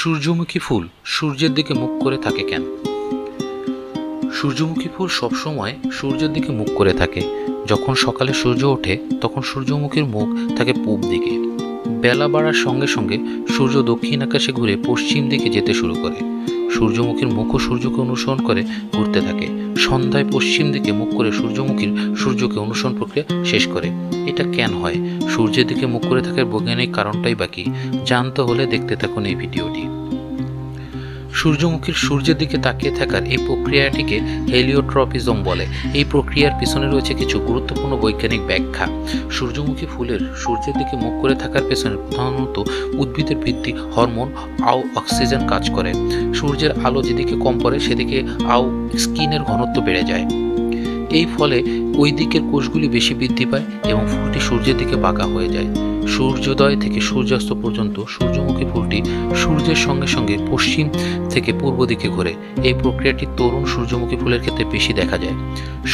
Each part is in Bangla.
সূর্যমুখী ফুল সূর্যের দিকে মুখ করে থাকে কেন? সূর্যমুখী ফুল সবসময় সূর্যের দিকে মুখ করে থাকে। যখন সকালে সূর্য ওঠে তখন সূর্যমুখীর মুখ থাকে পূব দিকে। বেলা বাড়ার সঙ্গে সঙ্গে সূর্য দক্ষিণ আকাশে ঘুরে পশ্চিম দিকে যেতে শুরু করে। সূর্যমুখীর মুখও সূর্যকে অনুসরণ করে ঘুরতে থাকে। সন্ধ্যায় পশ্চিম দিকে মুখ করে সূর্যমুখীর সূর্যকে অনুসরণ প্রক্রিয়া শেষ করে। এটা কেন হয়? সূর্যের দিকে মুখ করে থাকার বৈজ্ঞানিক কারণটাই বাকি জানতে হলে দেখতে থাকুন এই ভিডিওটি। সূর্যমুখীর সূর্যের দিকে তাকিয়ে থাকার এই প্রক্রিয়াটিকে হেলিওট্রপিজম বলে। এই প্রক্রিয়ার পিছনে রয়েছে কিছু গুরুত্বপূর্ণ বৈজ্ঞানিক ব্যাখ্যা। সূর্যমুখী ফুলের সূর্যের দিকে মুখ করে থাকার পেছনে প্রধানত উদ্ভিদের বৃদ্ধি হরমোন অক্সিজেন কাজ করে। সূর্যের আলো যেদিকে কম পড়ে সেদিকে স্কিনের ঘনত্ব বেড়ে যায়। এই ফলে ওই দিকের কোষগুলি বেশি বৃদ্ধি পায় এবং ফুলটি সূর্যের দিকে বাঁকা হয়ে যায়। সূর্যোদয় থেকে সূর্যাস্ত পর্যন্ত সূর্যমুখী ফুলটি সূর্যের সঙ্গে সঙ্গে পশ্চিম থেকে পূর্ব দিকে ঘোরে। এই প্রক্রিয়াটি তরুণ সূর্যমুখী ফুলের ক্ষেত্রে বেশি দেখা যায়।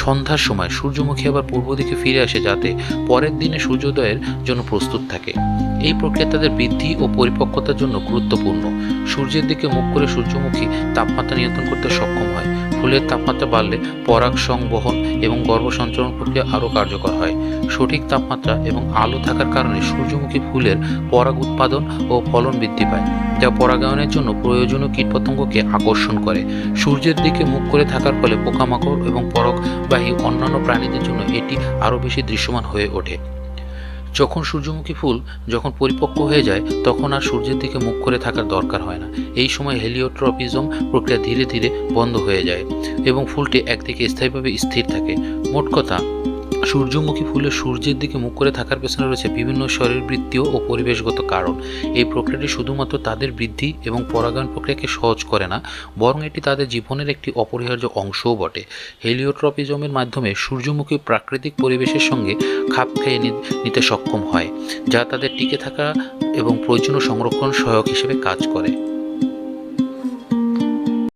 সন্ধ্যার সময় সূর্যমুখী আবার পূর্ব দিকে ফিরে আসে যাতে পরের দিনে সূর্যোদয়ের জন্য প্রস্তুত থাকে। এই প্রক্রিয়া তাদের বৃদ্ধি ও পরিপক্কতার জন্য গুরুত্বপূর্ণ। সূর্যের দিকে মুখ করে সূর্যমুখী তাপমাত্রা নিয়ন্ত্রণ করতে সক্ষম হয়। ফুলের তাপমাত্রা বাড়লে পরাগ সংবহন এবং গর্ভসঞ্চারণ প্রক্রিয়া আরও কার্যকর হয়। সঠিক তাপমাত্রা এবং আলো থাকার কারণে সূর্যমুখী ফুলের পরাগ উৎপাদন ও ফলন বৃদ্ধি পায়, যা পরাগায়নের জন্য প্রয়োজনীয় কীটপতঙ্গকে আকর্ষণ করে। সূর্যের দিকে মুখ করে থাকার ফলে পোকামাকড় এবং পরাগবাহী অন্যান্য প্রাণীদের জন্য এটি আরও বেশি দৃশ্যমান হয়ে ওঠে। যখন সূর্যমুখী ফুল যখন পরিপক্ক হয়ে যায় তখন আর সূর্যের দিকে মুখ করে থাকার দরকার হয় না। এই সময় হেলিওট্রপিজম প্রক্রিয়া ধীরে ধীরে বন্ধ হয়ে যায় এবং ফুলটি একদিকে স্থায়ীভাবে স্থির থাকে। মোট কথা, সূর্যমুখী ফুলের সূর্যের দিকে মুখ করে থাকার পেছনে রয়েছে বিভিন্ন শরীরবৃত্তীয় ও পরিবেশগত কারণ। এই প্রক্রিয়াটি শুধুমাত্র তাদের বৃদ্ধি এবং পরাগায়ন প্রক্রিয়াকে সহজ করে না, বরং এটি তাদের জীবনের একটি অপরিহার্য অংশও বটে। হেলিওট্রপিজমের মাধ্যমে সূর্যমুখী প্রাকৃতিক পরিবেশের সঙ্গে খাপ খাইয়ে নিতে সক্ষম হয়, যা তাদের টিকে থাকা এবং প্রয়োজনীয় সংরক্ষণ সহায়ক হিসেবে কাজ করে।